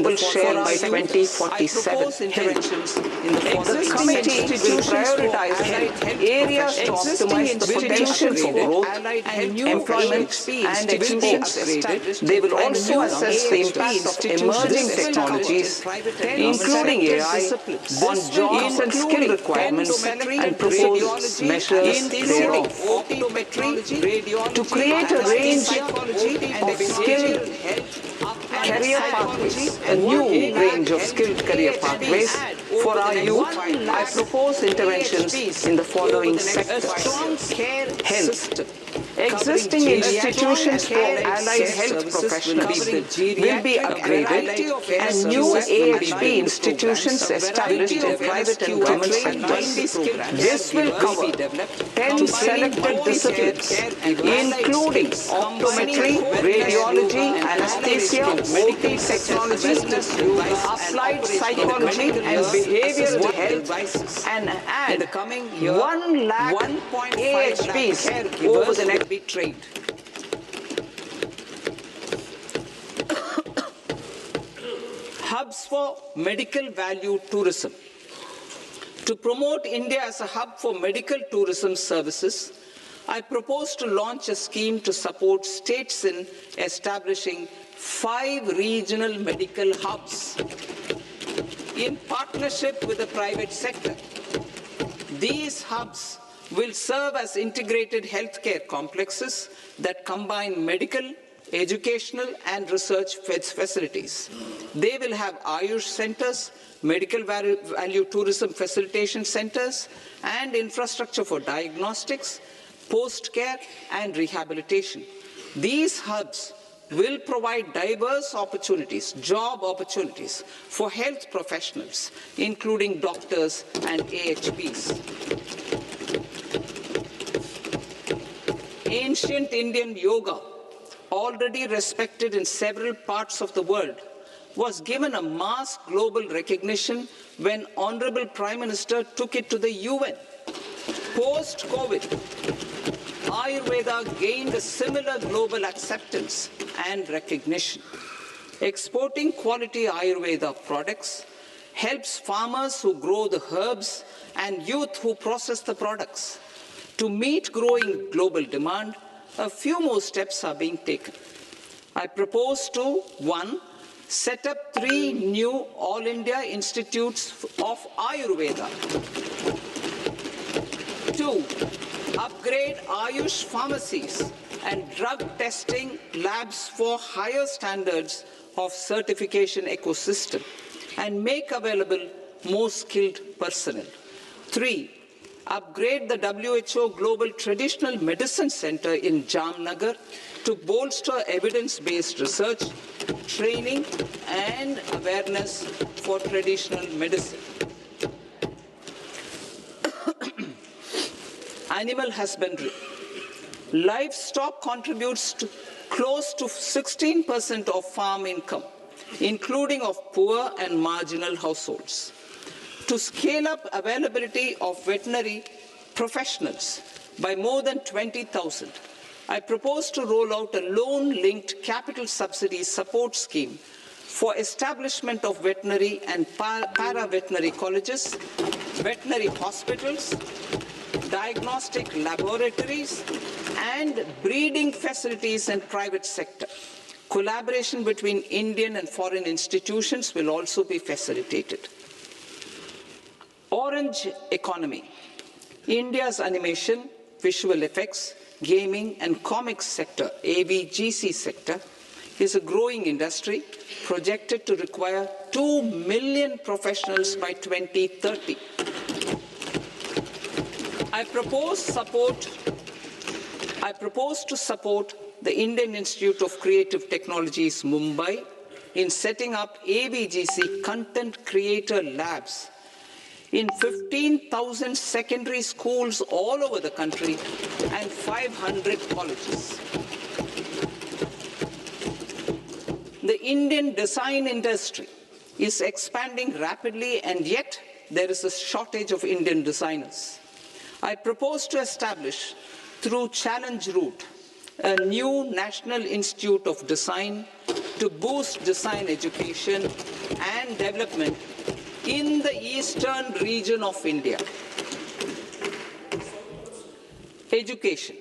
global share by 2047. The committee will prioritize areas to optimize the potential for growth, employment and exports. They will also assess the impact of emerging technologies, including AI, on jobs and skill requirements and propose measures thereof. To create a range of skilled career pathways, a new range of skilled career pathways for our youth, I propose interventions in the following sectors. Health. Existing institutions for allied health professionals will be upgraded and new AHP institutions established in private and government sectors. This will cover 10 selected disciplines, including optometry, radiology, anesthesia, OT technology, applied psychology and behavioral health, and add 1 lakh AHPs over the next be trained. Hubs for medical value tourism. To promote India as a hub for medical tourism services, I propose to launch a scheme to support states in establishing 5 regional medical hubs in partnership with the private sector. These hubs will serve as integrated healthcare complexes that combine medical, educational and research facilities. They will have Ayush centers, medical value tourism facilitation centers and infrastructure for diagnostics, post-care and rehabilitation. These hubs will provide diverse opportunities, job opportunities for health professionals, including doctors and AHPs. Ancient Indian yoga, already respected in several parts of the world, was given a mass global recognition when Honorable Prime Minister took it to the UN. Post-COVID, Ayurveda gained a similar global acceptance and recognition. Exporting quality Ayurveda products helps farmers who grow the herbs and youth who process the products. To meet growing global demand, a few more steps are being taken. I propose to 1. Set up 3 new All India Institutes of Ayurveda. 2. Upgrade Ayush pharmacies and drug testing labs for higher standards of certification ecosystem and make available more skilled personnel. 3. Upgrade the WHO Global Traditional Medicine Center in Jamnagar to bolster evidence-based research, training and awareness for traditional medicine. Animal husbandry. Livestock contributes to close to 16% of farm income, including of poor and marginal households. To scale up availability of veterinary professionals by more than 20,000, I propose to roll out a loan-linked capital subsidy support scheme for establishment of veterinary and para-veterinary colleges, veterinary hospitals, diagnostic laboratories, and breeding facilities in private sector. Collaboration between Indian and foreign institutions will also be facilitated. Orange economy. India's animation, visual effects, gaming and comics sector, AVGC sector, is a growing industry projected to require 2 million professionals by 2030. I propose to support the Indian Institute of Creative Technologies, Mumbai, in setting up AVGC content creator labs in 15,000 secondary schools all over the country and 500 colleges. The Indian design industry is expanding rapidly, and yet there is a shortage of Indian designers. I propose to establish, through Challenge Route, a new National Institute of Design to boost design education and development in the eastern region of India. Education.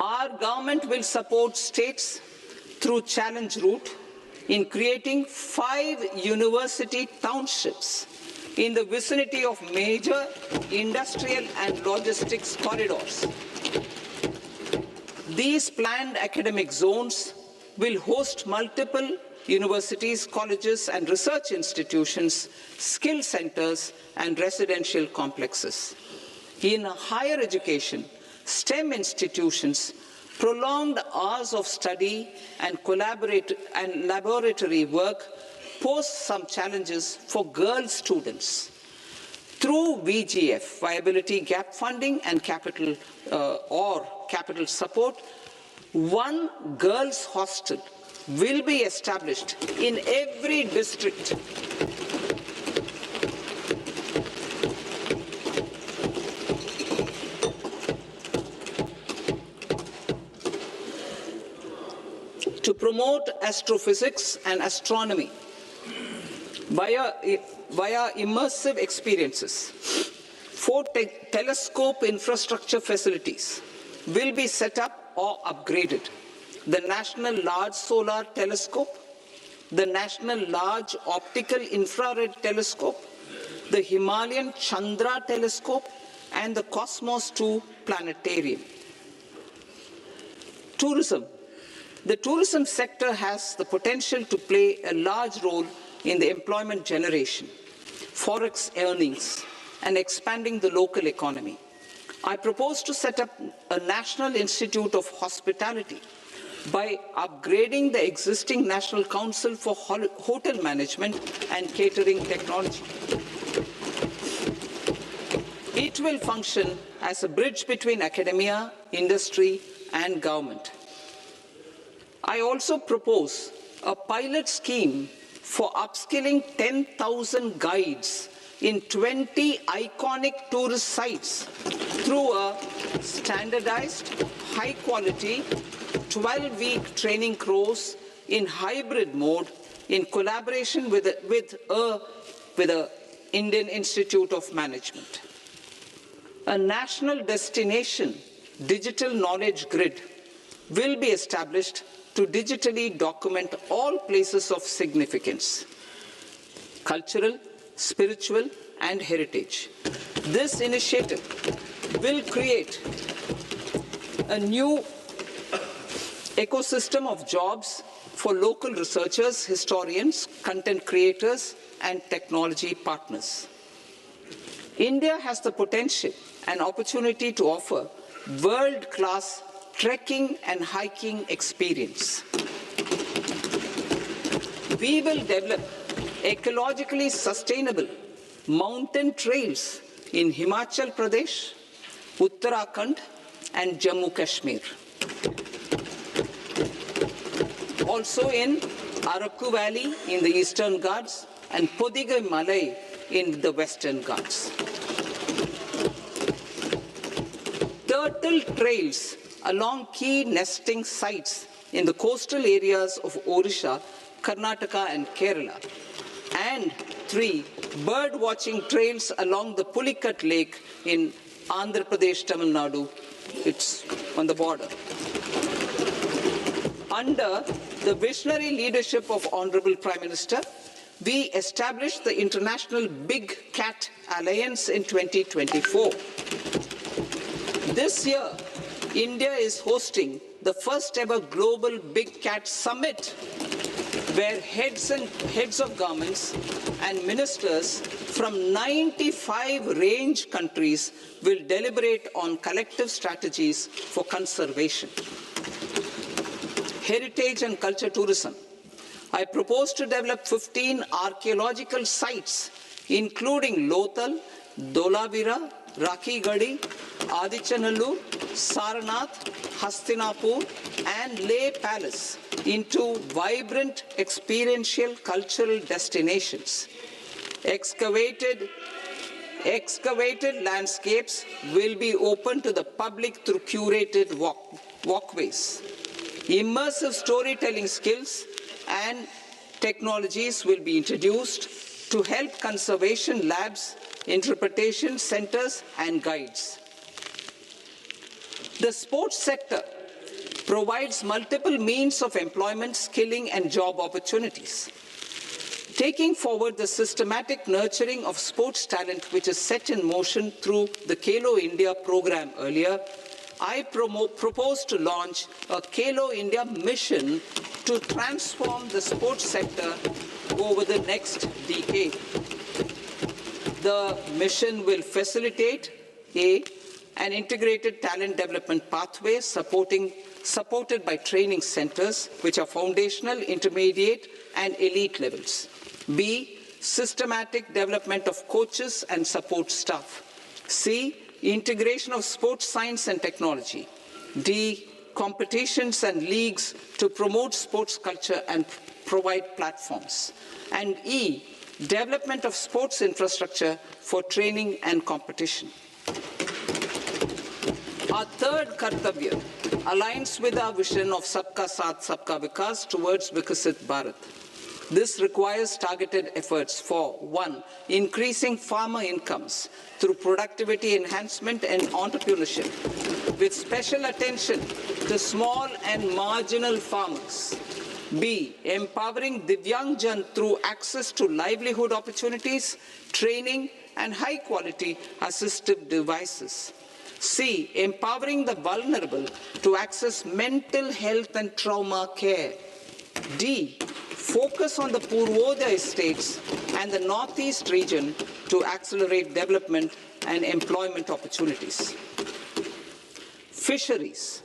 Our government will support states through challenge route in creating 5 university townships in the vicinity of major industrial and logistics corridors. These planned academic zones will host multiple universities, colleges and research institutions, skill centers and residential complexes. In higher education, STEM institutions, prolonged hours of study and laboratory work pose some challenges for girl students. Through VGF, Viability Gap Funding and capital support, one girls' hostel will be established in every district. To promote astrophysics and astronomy via immersive experiences. 4 telescope infrastructure facilities will be set up or upgraded. The National Large Solar Telescope, the National Large Optical Infrared Telescope, the Himalayan Chandra Telescope, and the Cosmos 2 Planetarium. Tourism. The tourism sector has the potential to play a large role in the employment generation, forex earnings, and expanding the local economy. I propose to set up a National Institute of Hospitality by upgrading the existing National Council for Hotel Management and Catering Technology. It will function as a bridge between academia, industry, and government. I also propose a pilot scheme for upskilling 10,000 guides in 20 iconic tourist sites through a standardized, high-quality, 12-week training course in hybrid mode in collaboration with the Indian Institute of Management. A national destination digital knowledge grid will be established to digitally document all places of significance, cultural, spiritual, and heritage. This initiative will create a new ecosystem of jobs for local researchers, historians, content creators, and technology partners. India has the potential and opportunity to offer world-class trekking and hiking experience. We will develop ecologically sustainable mountain trails in Himachal Pradesh, Uttarakhand, and Jammu Kashmir. Also in Araku Valley in the Eastern Ghats and Podigai Malai in the Western Ghats. Turtle trails along key nesting sites in the coastal areas of Odisha, Karnataka, and Kerala. And 3 bird watching trails along the Pulikat Lake in Andhra Pradesh, Tamil Nadu. It's on the border. Under the visionary leadership of Honorable Prime Minister, we established the International Big Cat Alliance in 2024. This year, India is hosting the first ever Global Big Cat Summit, where heads of governments and ministers from 95 range countries will deliberate on collective strategies for conservation. Heritage and culture tourism. I propose to develop 15 archaeological sites, including Lothal, Dholavira, Rakhi Gadi, Adichanallur, Saranath, Hastinapur, and Leh Palace into vibrant experiential cultural destinations. Excavated landscapes will be open to the public through curated walkways. Immersive storytelling skills and technologies will be introduced to help conservation labs, interpretation centers, and guides. The sports sector provides multiple means of employment, skilling, and job opportunities. Taking forward the systematic nurturing of sports talent, which is set in motion through the Khelo India program earlier, I propose to launch a Khelo India mission to transform the sports sector over the next decade. The mission will facilitate an integrated talent development pathway supported by training centers, which are foundational, intermediate, and elite levels. B, systematic development of coaches and support staff. C, integration of sports science and technology. D, competitions and leagues to promote sports culture and provide platforms. And E, development of sports infrastructure for training and competition. Our third Kartavya aligns with our vision of Sabka Saath, Sabka Vikas towards Vikasit Bharat. This requires targeted efforts for 1. Increasing farmer incomes through productivity enhancement and entrepreneurship, with special attention to small and marginal farmers. B. Empowering Divyangjan through access to livelihood opportunities, training, and high-quality assistive devices. C. Empowering the vulnerable to access mental health and trauma care. D. Focus on the Purvodaya states and the Northeast region to accelerate development and employment opportunities. Fisheries.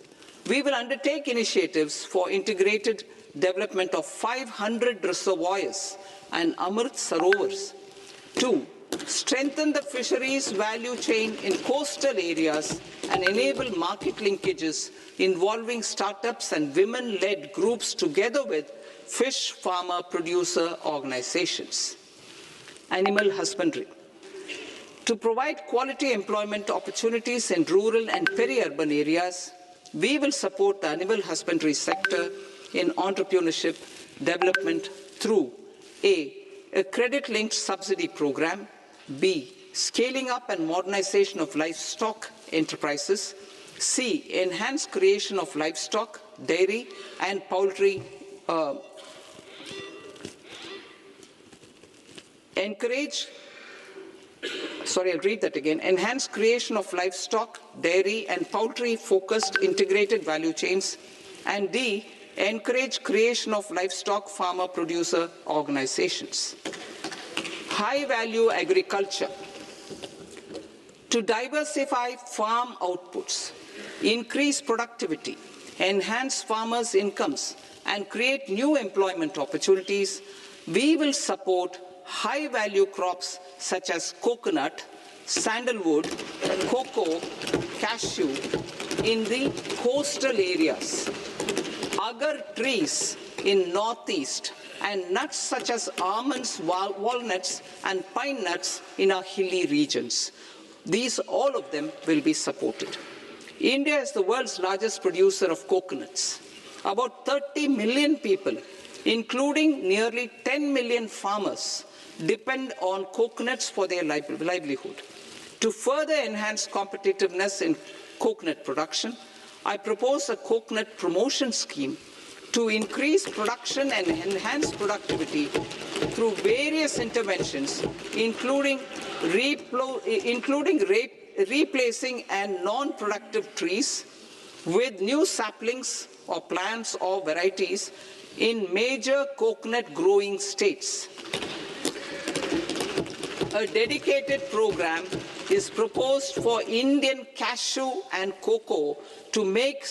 We will undertake initiatives for integrated development of 500 reservoirs and Amrit Sarovars. 2. Strengthen the fisheries value chain in coastal areas and enable market linkages involving startups and women-led groups together with fish farmer producer organizations. Animal husbandry. To provide quality employment opportunities in rural and peri-urban areas, we will support the animal husbandry sector in entrepreneurship development through a credit-linked subsidy program, B, scaling up and modernization of livestock enterprises, C, enhanced creation of livestock, dairy, and poultry enhanced creation of livestock, dairy, and poultry-focused integrated value chains, and D, encourage creation of livestock farmer-producer organizations. High-value agriculture. To diversify farm outputs, increase productivity, enhance farmers' incomes, and create new employment opportunities, we will support high-value crops such as coconut, sandalwood, cocoa, cashew in the coastal areas, agar trees in Northeast, and nuts such as almonds, walnuts, and pine nuts in our hilly regions. All of them will be supported. India is the world's largest producer of coconuts. About 30 million people, including nearly 10 million farmers, depend on coconuts for their livelihood. To further enhance competitiveness in coconut production, I propose a coconut promotion scheme to increase production and enhance productivity through various interventions, including replacing and non-productive trees with new saplings or plants or varieties in major coconut growing states. A dedicated program is proposed for Indian cashew and cocoa to make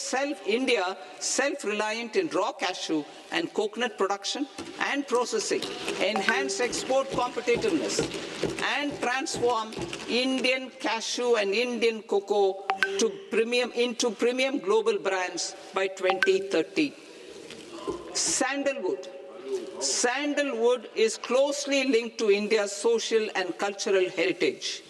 India self-reliant in raw cashew and coconut production and processing, enhance export competitiveness, and transform Indian cashew and Indian cocoa into premium global brands by 2030. Sandalwood. Sandalwood is closely linked to India's social and cultural heritage.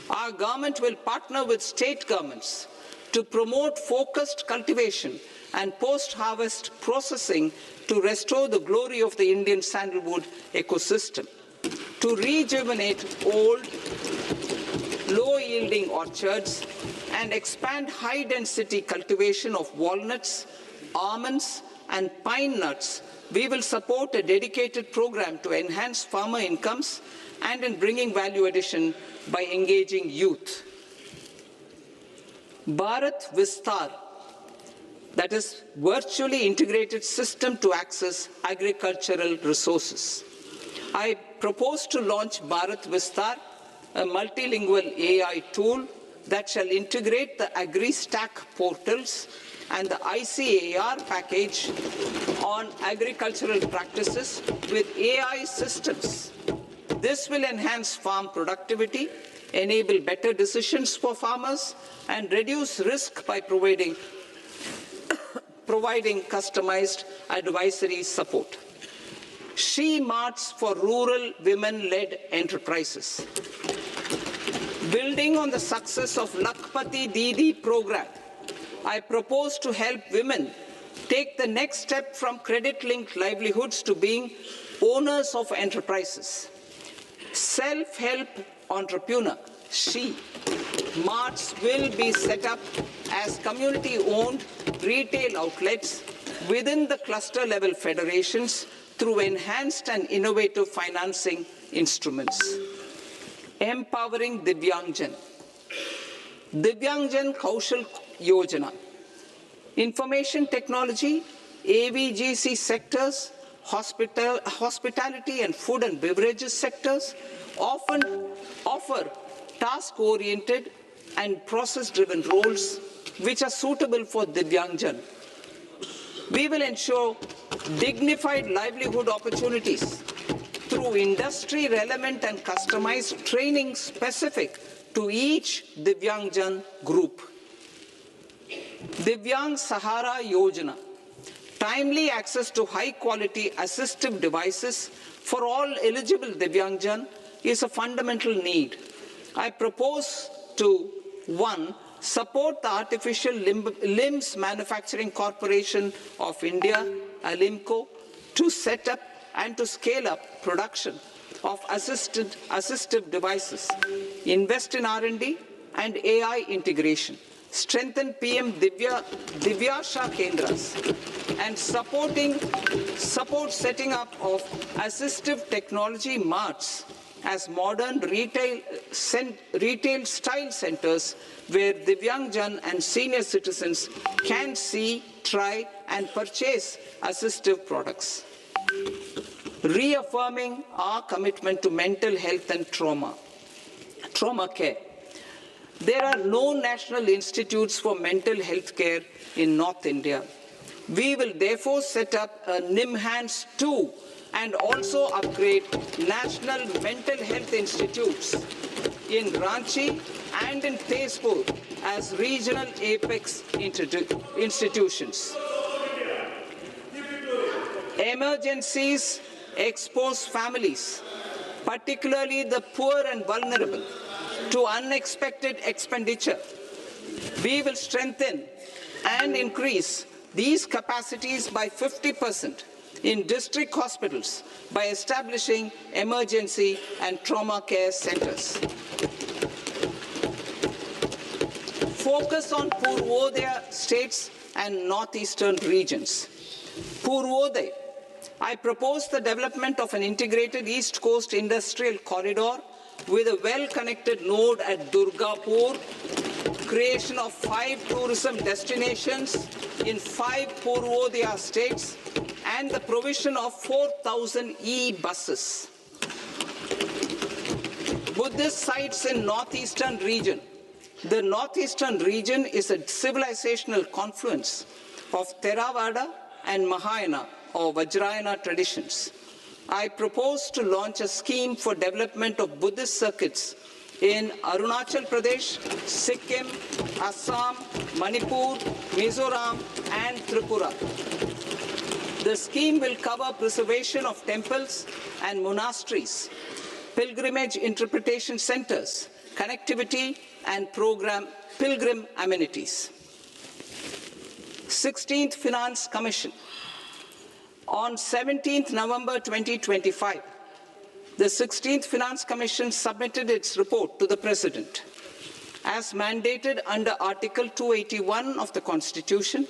Our government will partner with state governments to promote focused cultivation and post-harvest processing to restore the glory of the Indian sandalwood ecosystem, to rejuvenate old, low-yielding orchards and expand high-density cultivation of walnuts, almonds, and pine nuts. We will support a dedicated program to enhance farmer incomes and in bringing value addition by engaging youth. Bharat Vistar, that is virtually integrated system to access agricultural resources. I propose to launch Bharat Vistar, a multilingual AI tool that shall integrate the AgriStack portals and the ICAR package on agricultural practices with AI systems. This will enhance farm productivity, enable better decisions for farmers, and reduce risk by providing customized advisory support. She Marts for rural women-led enterprises. Building on the success of Lakpati Didi program, I propose to help women take the next step from credit-linked livelihoods to being owners of enterprises. Self-help entrepreneur, She Marts will be set up as community-owned retail outlets within the cluster-level federations through enhanced and innovative financing instruments. Empowering Divyangjan. Divyangjan Kaushal Yojana. Information technology, AVGC sectors, hospitality and food and beverages sectors often offer task-oriented and process-driven roles which are suitable for Divyangjan. We will ensure dignified livelihood opportunities through industry-relevant and customized training specific to each Divyangjan group. Divyang Sahara Yojana. Timely access to high-quality assistive devices for all eligible Divyangjan is a fundamental need. I propose to 1. Support the Artificial Limbs Manufacturing Corporation of India, ALIMCO, to set up and to scale up production of assistive devices, invest in R&D and AI integration, strengthen PM Divyasha Kendras, and support setting up of assistive technology marts as modern retail style centers where Divyangjan and senior citizens can see, try and purchase assistive products. Reaffirming our commitment to mental health and trauma care. There are no national institutes for mental health care in North India. We will therefore set up a NIMHANS 2 and also upgrade national mental health institutes in Ranchi and in Tezpur as regional apex institutions. Emergencies expose families, particularly the poor and vulnerable, to unexpected expenditure. We will strengthen and increase these capacities by 50% in district hospitals by establishing emergency and trauma care centers. Focus on Purvodaya states and northeastern regions. Purvodaya. I propose the development of an integrated East Coast industrial corridor with a well-connected node at Durgapur, creation of 5 tourism destinations in 5 Purvodaya states, and the provision of 4,000 e-buses. Buddhist sites in northeastern region. The northeastern region is a civilizational confluence of Theravada and Mahayana or Vajrayana traditions. I propose to launch a scheme for development of Buddhist circuits in Arunachal Pradesh, Sikkim, Assam, Manipur, Mizoram, and Tripura. The scheme will cover preservation of temples and monasteries, pilgrimage interpretation centers, connectivity, and pilgrim amenities. 16th Finance Commission. On 17th November 2025, the 16th Finance Commission submitted its report to the President. As mandated under Article 281 of the Constitution,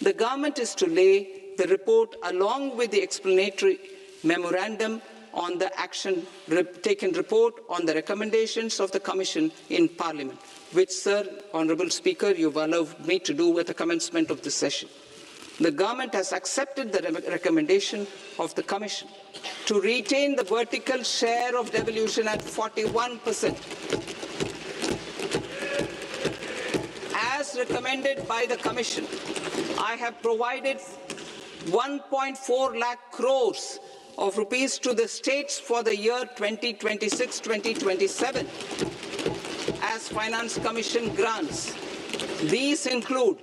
the government is to lay the report along with the explanatory memorandum on the action taken report on the recommendations of the Commission in Parliament, which, Sir, Honourable Speaker, you've allowed me to do at the commencement of this session. The government has accepted the recommendation of the Commission to retain the vertical share of devolution at 41%. As recommended by the Commission, I have provided 1.4 lakh crores of rupees to the states for the year 2026-2027 as Finance Commission grants. These include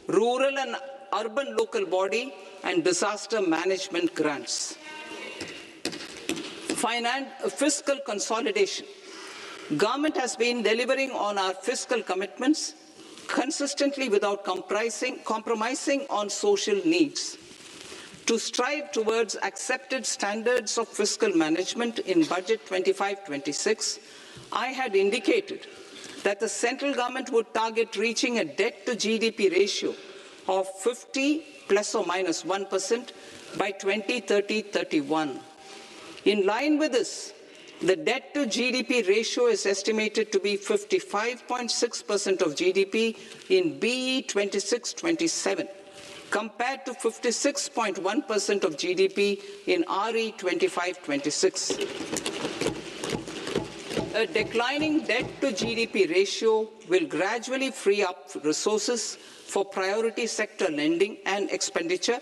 rural and urban local body and disaster management grants. Fiscal consolidation. Government has been delivering on our fiscal commitments consistently without compromising on social needs. To strive towards accepted standards of fiscal management in Budget 25-26, I had indicated that the central government would target reaching a debt-to-GDP ratio of 50 plus or minus 1% by 2030-31. In line with this, the debt-to-GDP ratio is estimated to be 55.6% of GDP in BE 26-27, compared to 56.1% of GDP in RE 25-26. A declining debt-to-GDP ratio will gradually free up resources for priority sector lending and expenditure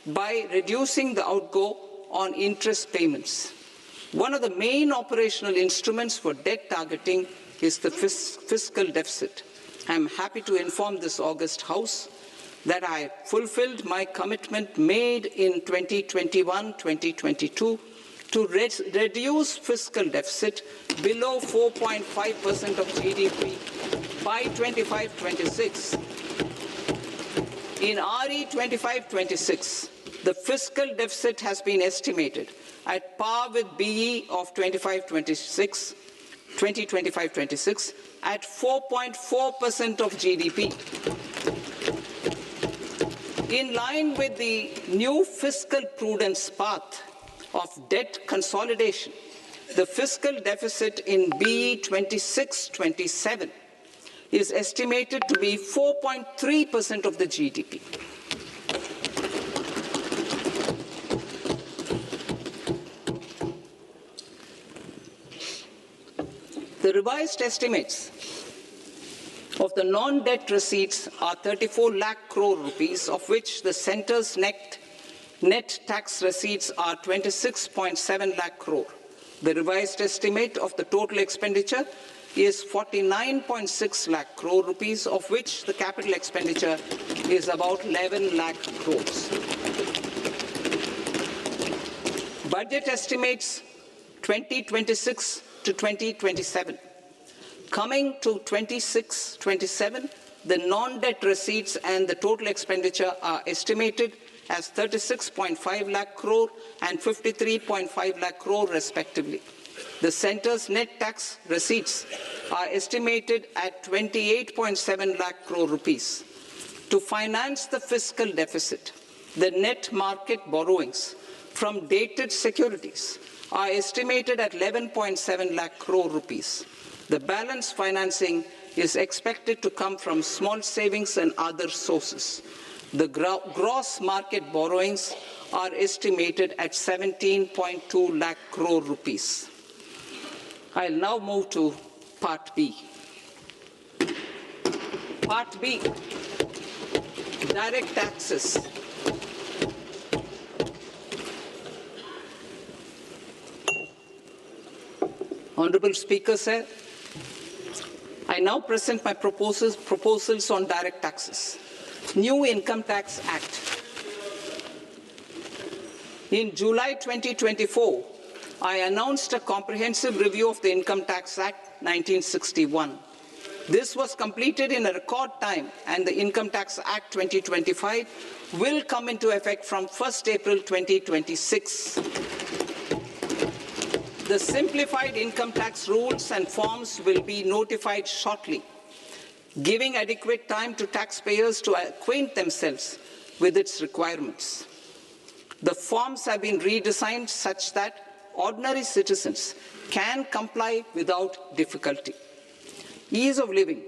by reducing the outgo on interest payments. One of the main operational instruments for debt targeting is the fiscal deficit. I am happy to inform this august House that I fulfilled my commitment made in 2021-2022 to reduce fiscal deficit below 4.5% of GDP by 25-26. In RE 25-26, the fiscal deficit has been estimated at par with BE of 2025-26 at 4.4% of GDP. In line with the new fiscal prudence path of debt consolidation, the fiscal deficit in BE 26-27 is estimated to be 4.3% of the GDP. The revised estimates of the non-debt receipts are 34 lakh crore rupees, of which the centre's net tax receipts are 26.7 lakh crore. The revised estimate of the total expenditure is 49.6 lakh crore rupees, of which the capital expenditure is about 11 lakh crores. Budget estimates 2026 to 2027. Coming to 26-27, the non-debt receipts and the total expenditure are estimated as 36.5 lakh crore and 53.5 lakh crore respectively. The centre's net tax receipts are estimated at 28.7 lakh crore rupees. To finance the fiscal deficit, the net market borrowings from dated securities are estimated at 11.7 lakh crore rupees. The balance financing is expected to come from small savings and other sources. The gross market borrowings are estimated at 17.2 lakh crore rupees. I'll now move to Part B. Part B, direct taxes. Honourable Speaker, sir, I now present my proposals on direct taxes. New Income Tax Act. In July 2024, I announced a comprehensive review of the Income Tax Act 1961. This was completed in a record time, and the Income Tax Act 2025 will come into effect from 1st April 2026. The simplified income tax rules and forms will be notified shortly, giving adequate time to taxpayers to acquaint themselves with its requirements. The forms have been redesigned such that ordinary citizens can comply without difficulty. Ease of living.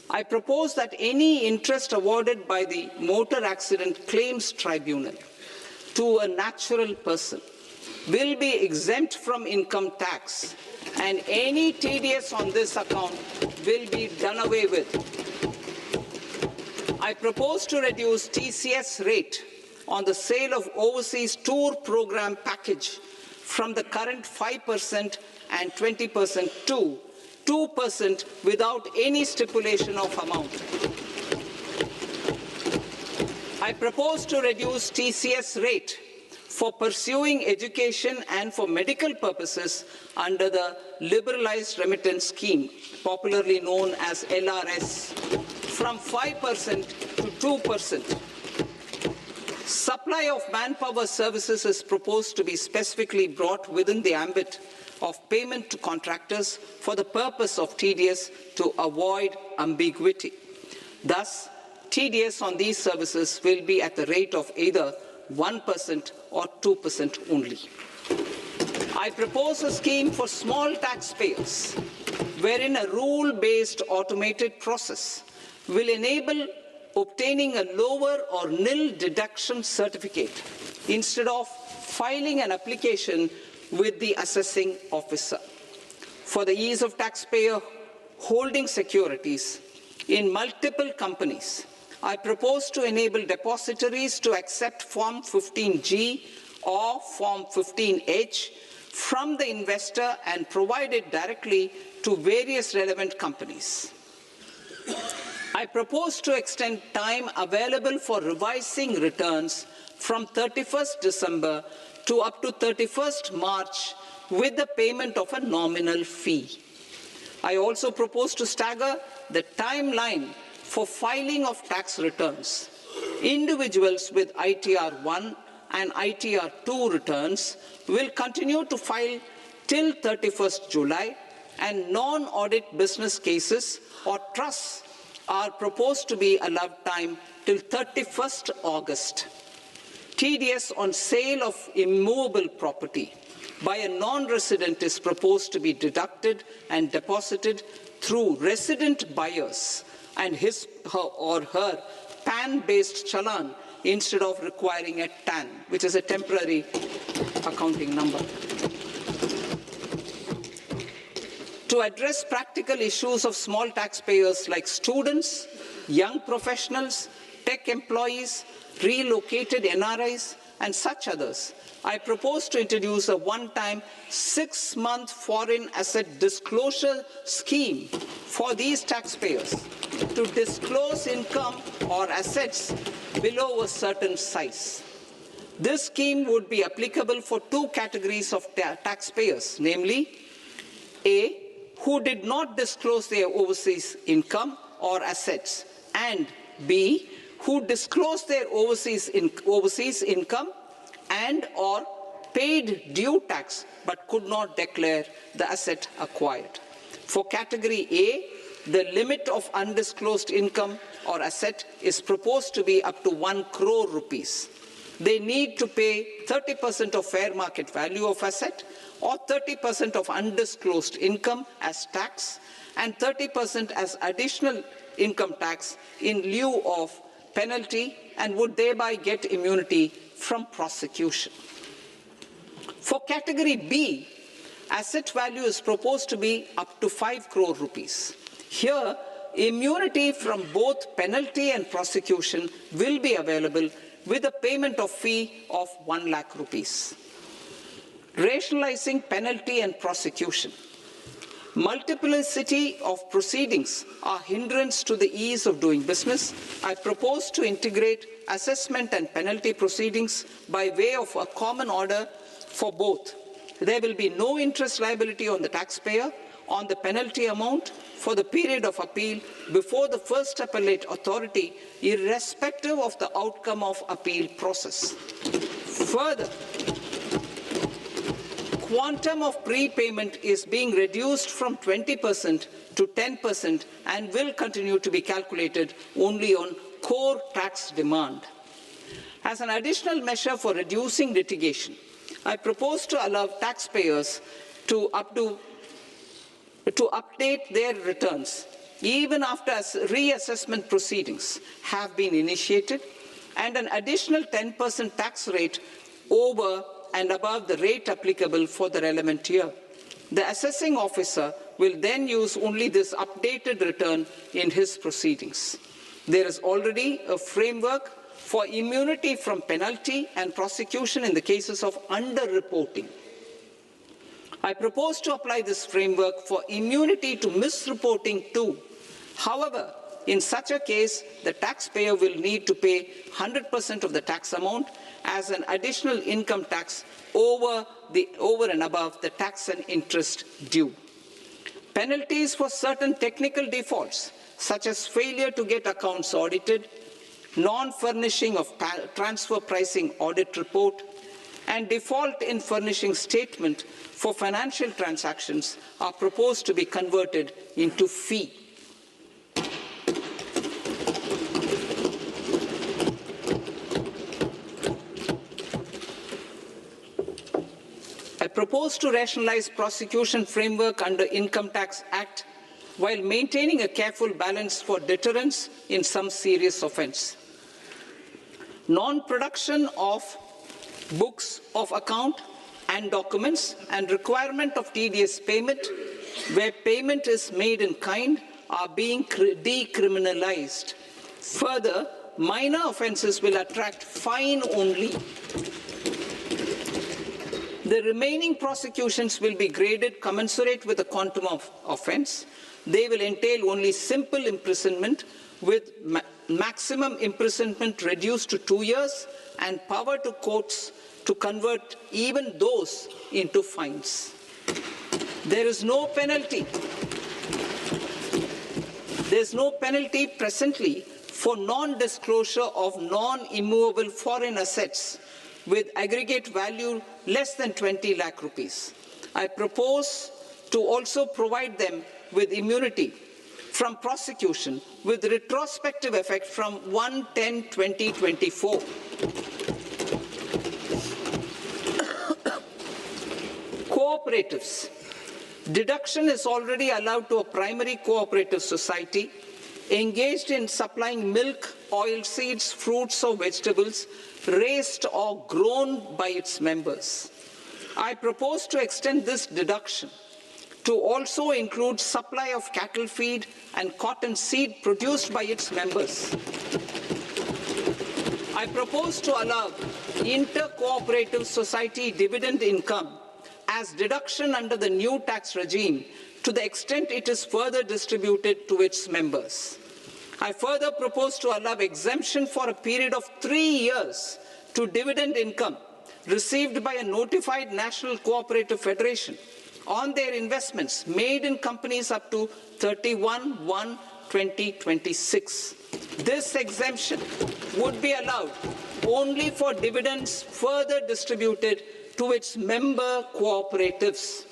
I propose that any interest awarded by the Motor Accident Claims Tribunal to a natural person will be exempt from income tax, and any TDS on this account will be done away with. I propose to reduce TCS rate on the sale of overseas tour program package from the current 5% and 20% to 2% without any stipulation of amount. I propose to reduce TCS rate for pursuing education and for medical purposes under the Liberalized Remittance Scheme, popularly known as LRS, from 5% to 2%. Supply of manpower services is proposed to be specifically brought within the ambit of payment to contractors for the purpose of TDS to avoid ambiguity. Thus, TDS on these services will be at the rate of either 1% or 2% only. I propose a scheme for small taxpayers, wherein a rule-based automated process will enable obtaining a lower or nil deduction certificate instead of filing an application with the assessing officer. For the ease of taxpayer holding securities in multiple companies, I propose to enable depositories to accept Form 15G or Form 15H from the investor and provide it directly to various relevant companies. I propose to extend time available for revising returns from 31st December to up to 31st March with the payment of a nominal fee. I also propose to stagger the timeline for filing of tax returns. Individuals with ITR 1 and ITR 2 returns will continue to file till 31st July, and non-audit business cases or trusts are proposed to be allowed time till 31st August. TDS on sale of immovable property by a non-resident is proposed to be deducted and deposited through resident buyers and his or her PAN-based challan instead of requiring a TAN, which is a temporary accounting number. To address practical issues of small taxpayers like students, young professionals, tech employees, relocated NRIs, and such others, I propose to introduce a one-time 6-month foreign asset disclosure scheme for these taxpayers to disclose income or assets below a certain size. This scheme would be applicable for two categories of taxpayers, namely A, who did not disclose their overseas income or assets, and B, who disclosed their overseas income and or paid due tax but could not declare the asset acquired. For category A, the limit of undisclosed income or asset is proposed to be up to 1 crore rupees. They need to pay 30% of fair market value of asset or 30% of undisclosed income as tax and 30% as additional income tax in lieu of penalty, and would thereby get immunity from prosecution. For category B, asset value is proposed to be up to 5 crore rupees. Here, immunity from both penalty and prosecution will be available with a payment of fee of 1 lakh rupees. Rationalizing penalty and prosecution. Multiplicity of proceedings are hindrance to the ease of doing business. I propose to integrate assessment and penalty proceedings by way of a common order for both. There will be no interest liability on the taxpayer on the penalty amount for the period of appeal before the first appellate authority, irrespective of the outcome of appeal process. Further, quantum of prepayment is being reduced from 20% to 10% and will continue to be calculated only on core tax demand. As an additional measure for reducing litigation, I propose to allow taxpayers to update their returns even after reassessment proceedings have been initiated, and an additional 10% tax rate over and above the rate applicable for the relevant year. The assessing officer will then use only this updated return in his proceedings. There is already a framework for immunity from penalty and prosecution in the cases of underreporting. I propose to apply this framework for immunity to misreporting too. However, in such a case, the taxpayer will need to pay 100% of the tax amount as an additional income tax over and above the tax and interest due. Penalties for certain technical defaults, such as failure to get accounts audited, non-furnishing of transfer pricing audit report, and default in furnishing statement for financial transactions are proposed to be converted into fee. I propose to rationalize prosecution framework under Income Tax Act while maintaining a careful balance for deterrence in some serious offence. Non-production of books of account and documents and requirement of TDS payment where payment is made in kind are being decriminalized. Further, minor offences will attract fine only. The remaining prosecutions will be graded commensurate with the quantum of offence. They will entail only simple imprisonment with maximum imprisonment reduced to 2 years and power to courts to convert even those into fines. There is no penalty. There is no penalty presently for non-disclosure of non-immovable foreign assets with aggregate value less than 20 lakh rupees. I propose to also provide them with immunity from prosecution with retrospective effect from 1/10/2024. Cooperatives. Deduction is already allowed to a primary cooperative society engaged in supplying milk, oilseeds, fruits or vegetables raised or grown by its members. I propose to extend this deduction to also include supply of cattle feed and cotton seed produced by its members. I propose to allow inter-cooperative society dividend income as deduction under the new tax regime to the extent it is further distributed to its members. I further propose to allow exemption for a period of 3 years to dividend income received by a notified national cooperative federation on their investments made in companies up to 31/1/2026. This exemption would be allowed only for dividends further distributed to its member cooperatives.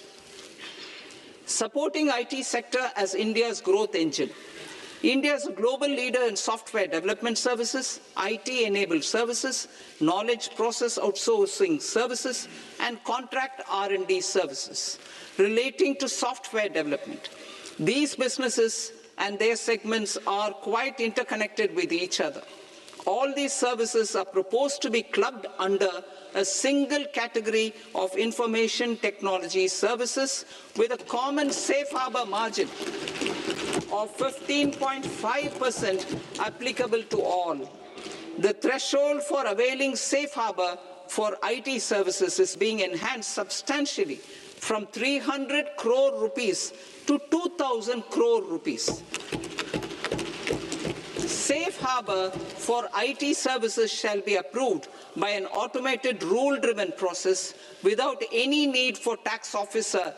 Supporting IT sector as India's growth engine. India is a global leader in software development services, IT-enabled services, knowledge process outsourcing services, and contract R&D services relating to software development. These businesses and their segments are quite interconnected with each other. All these services are proposed to be clubbed under a single category of information technology services with a common safe harbor margin of 15.5% applicable to all. The threshold for availing safe harbor for IT services is being enhanced substantially from 300 crore rupees to 2,000 crore rupees. Safe harbor for IT services shall be approved by an automated rule-driven process without any need for tax officer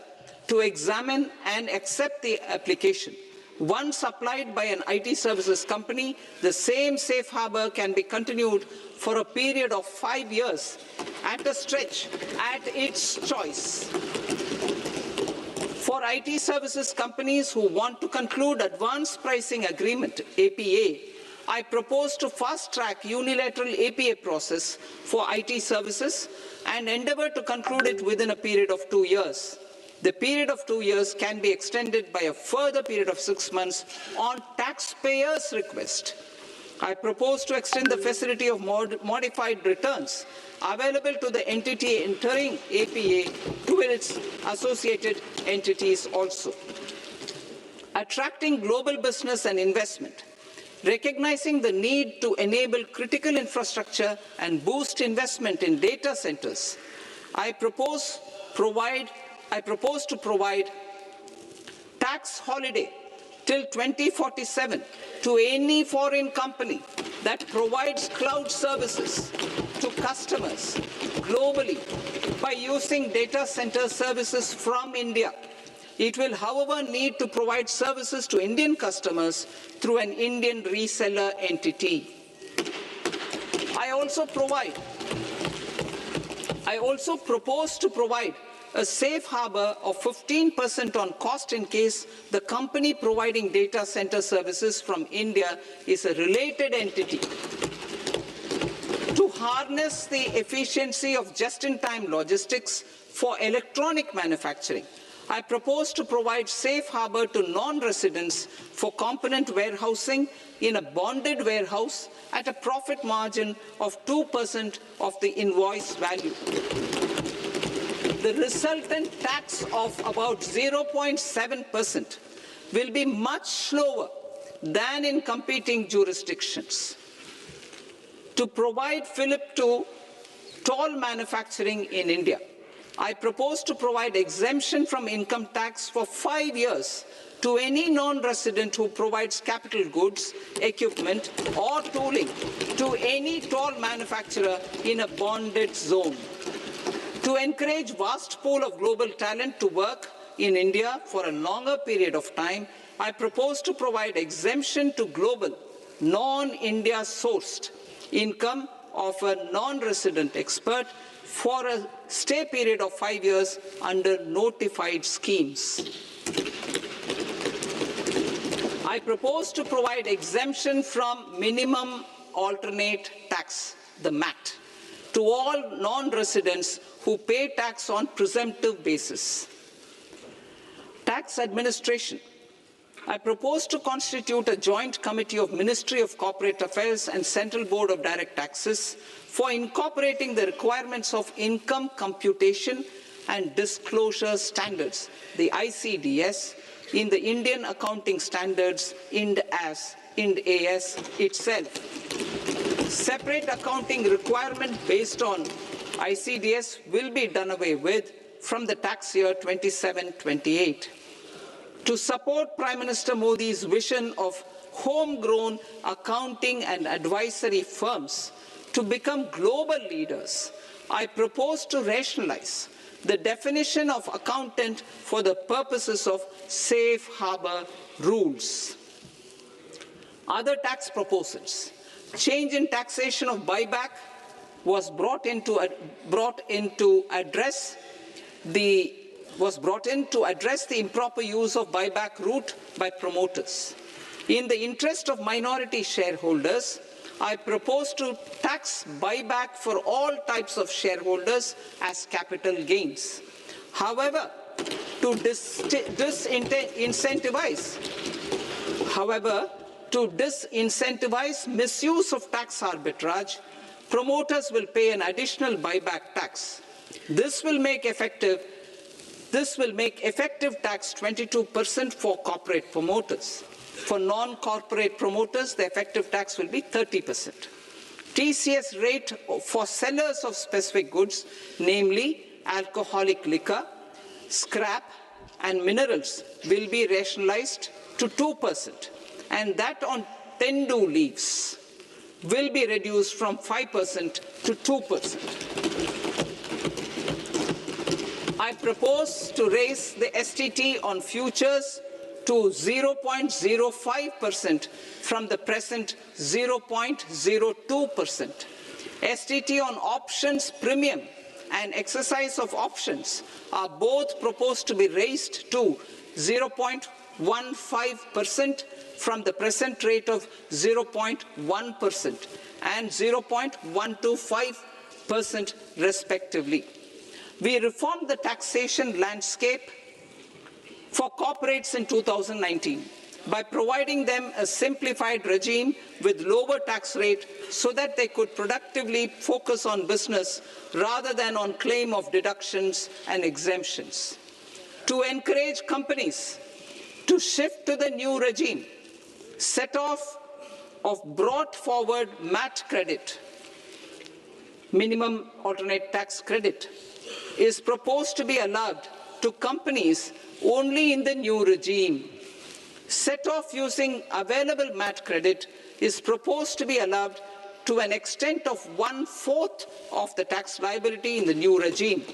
to examine and accept the application. Once applied by an IT services company, the same safe harbor can be continued for a period of 5 years at a stretch at its choice. For IT services companies who want to conclude advanced pricing agreement, APA, I propose to fast-track unilateral APA process for IT services and endeavor to conclude it within a period of 2 years. The period of 2 years can be extended by a further period of 6 months on taxpayers' request. I propose to extend the facility of modified returns available to the entity entering APA to its associated entities also. Attracting global business and investment. Recognizing the need to enable critical infrastructure and boost investment in data centers, I propose to provide tax holiday till 2047 to any foreign company that provides cloud services to customers globally by using data center services from India. It will, however, need to provide services to Indian customers through an Indian reseller entity. I also propose to provide a safe harbor of 15% on cost in case the company providing data center services from India is a related entity. To harness the efficiency of just-in-time logistics for electronic manufacturing, I propose to provide safe harbor to non-residents for component warehousing in a bonded warehouse at a profit margin of 2% of the invoice value. The resultant tax of about 0.7% will be much lower than in competing jurisdictions. To provide fillip to toll manufacturing in India, I propose to provide exemption from income tax for 5 years to any non-resident who provides capital goods, equipment, or tooling to any toll manufacturer in a bonded zone. To encourage vast pool of global talent to work in India for a longer period of time, I propose to provide exemption to global, non-India sourced income of a non-resident expert for a stay period of 5 years under notified schemes. I propose to provide exemption from minimum alternate tax, the MAT, to all non-residents who pay tax on presumptive basis. Tax administration. I propose to constitute a joint committee of Ministry of Corporate Affairs and Central Board of Direct Taxes for incorporating the requirements of income computation and disclosure standards, the ICDS, in the Indian Accounting Standards, Ind AS itself. Separate accounting requirement based on ICDS will be done away with from the tax year 27-28. To support Prime Minister Modi's vision of homegrown accounting and advisory firms to become global leaders, I propose to rationalize the definition of accountant for the purposes of safe harbor rules. Other tax proposals. Change in taxation of buyback was brought in to address the improper use of buyback route by promoters. In the interest of minority shareholders, I propose to tax buyback for all types of shareholders as capital gains. However, to disincentivize misuse of tax arbitrage, promoters will pay an additional buyback tax. This will make effective tax 22% for corporate promoters. For non-corporate promoters, the effective tax will be 30%. TCS rate for sellers of specific goods, namely alcoholic liquor, scrap, and minerals, will be rationalized to 2%, and that on tendu leaves will be reduced from 5% to 2%. I I propose to raise the STT on futures to 0.05% from the present 0.02%. STT on options premium and exercise of options are both proposed to be raised to 0.15% from the present rate of 0.1% and 0.125% respectively. We reformed the taxation landscape for corporates in 2019 by providing them a simplified regime with lower tax rate so that they could productively focus on business rather than on claim of deductions and exemptions. To encourage companies to shift to the new regime, set-off of brought forward MAT credit, minimum alternate tax credit, is proposed to be allowed to companies only in the new regime. Set-off using available MAT credit is proposed to be allowed to an extent of 1/4 of the tax liability in the new regime.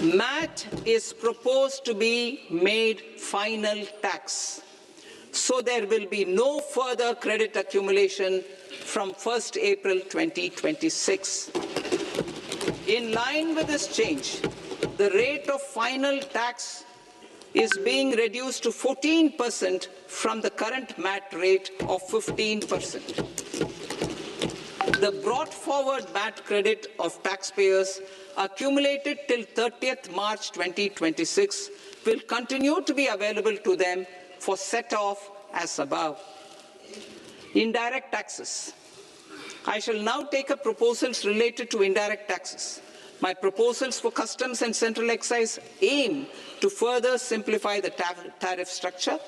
MAT is proposed to be made final tax, so there will be no further credit accumulation from 1st April 2026. In line with this change, the rate of final tax is being reduced to 14% from the current MAT rate of 15%. The brought forward MAT credit of taxpayers accumulated till 30th March 2026 will continue to be available to them for set-off as above. Indirect taxes. I shall now take up proposals related to indirect taxes. My proposals for customs and central excise aim to further simplify the tariff structure,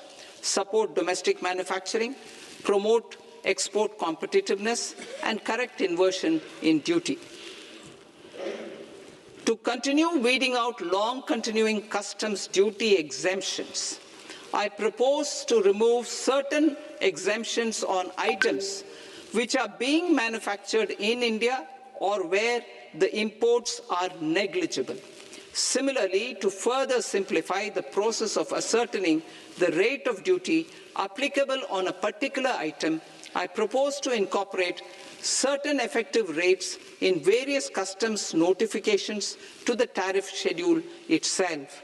support domestic manufacturing, promote export competitiveness, and correct inversion in duty. To continue weeding out long-continuing customs duty exemptions, I propose to remove certain exemptions on items which are being manufactured in India or where the imports are negligible. Similarly, to further simplify the process of ascertaining the rate of duty applicable on a particular item, I propose to incorporate certain effective rates in various customs notifications to the tariff schedule itself.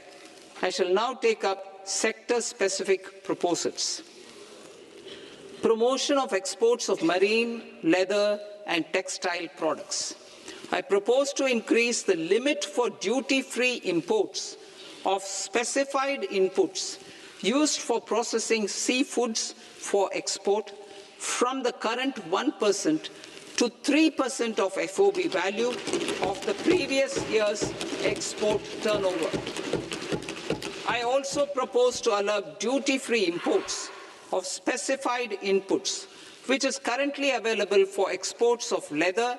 I shall now take up sector-specific proposals. Promotion of exports of marine, leather, and textile products. I propose to increase the limit for duty-free imports of specified inputs used for processing seafoods for export from the current 1% to 3% of FOB value of the previous year's export turnover. I also propose to allow duty-free imports of specified inputs, which is currently available for exports of leather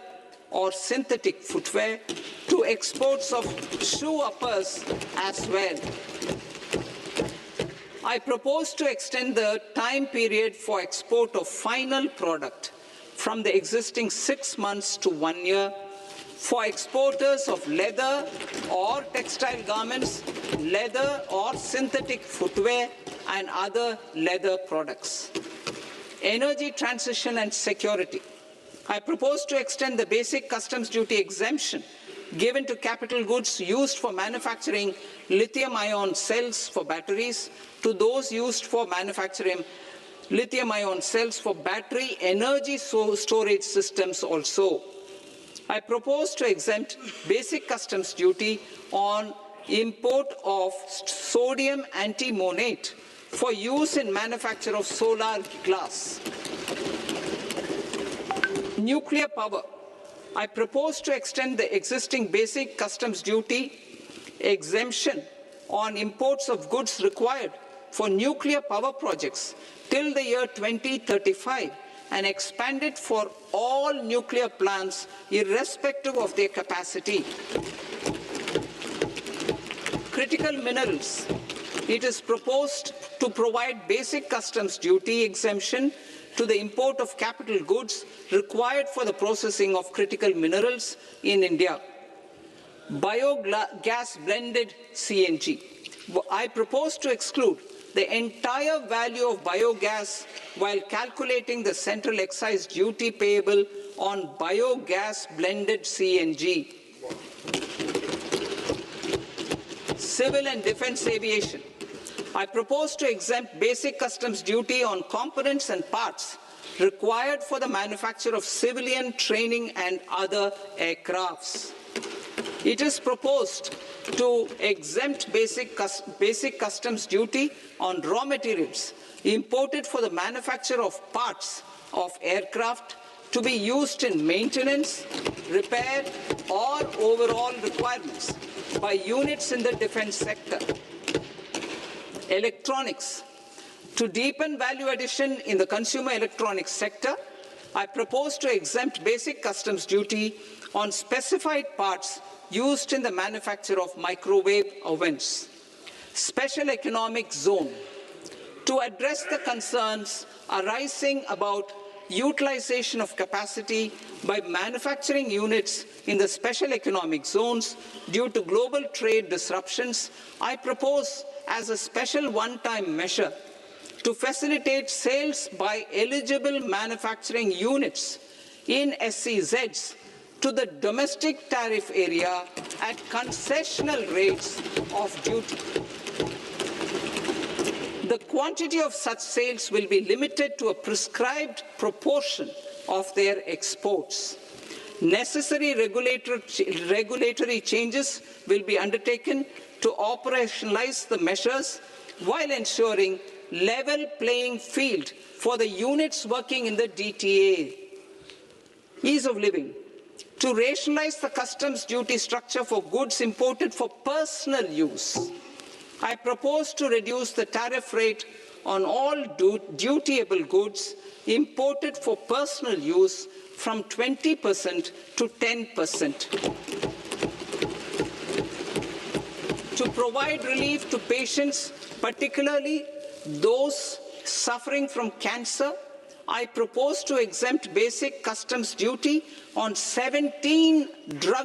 or synthetic footwear, to exports of shoe uppers as well. I propose to extend the time period for export of final product from the existing 6 months to 1 year for exporters of leather or textile garments, leather or synthetic footwear, and other leather products. Energy transition and security. I propose to extend the basic customs duty exemption given to capital goods used for manufacturing lithium-ion cells for batteries to those used for manufacturing lithium-ion cells for battery energy storage systems also. I propose to exempt basic customs duty on import of sodium antimonate for use in manufacture of solar glass. Nuclear power. I propose to extend the existing basic customs duty exemption on imports of goods required for nuclear power projects till the year 2035 and expand it for all nuclear plants irrespective of their capacity. Critical minerals. It is proposed to provide basic customs duty exemption to the import of capital goods required for the processing of critical minerals in India. biogas blended CNG. I propose to exclude the entire value of biogas while calculating the central excise duty payable on biogas blended CNG. Civil and defense aviation. I propose to exempt basic customs duty on components and parts required for the manufacture of civilian training and other aircrafts. It is proposed to exempt basic customs duty on raw materials imported for the manufacture of parts of aircraft to be used in maintenance, repair, or overhaul requirements by units in the defense sector. Electronics. To deepen value addition in the consumer electronics sector, I propose to exempt basic customs duty on specified parts used in the manufacture of microwave ovens. Special economic zone. To address the concerns arising about utilization of capacity by manufacturing units in the special economic zones due to global trade disruptions, I propose as a special one-time measure to facilitate sales by eligible manufacturing units in SEZs to the domestic tariff area at concessional rates of duty. The quantity of such sales will be limited to a prescribed proportion of their exports. Necessary regulatory changes will be undertaken to operationalize the measures while ensuring level playing field for the units working in the DTA. Ease of living. To rationalize the customs duty structure for goods imported for personal use, I propose to reduce the tariff rate on all dutiable goods imported for personal use from 20% to 10%. To provide relief to patients, particularly those suffering from cancer, I propose to exempt basic customs duty on 17 drugs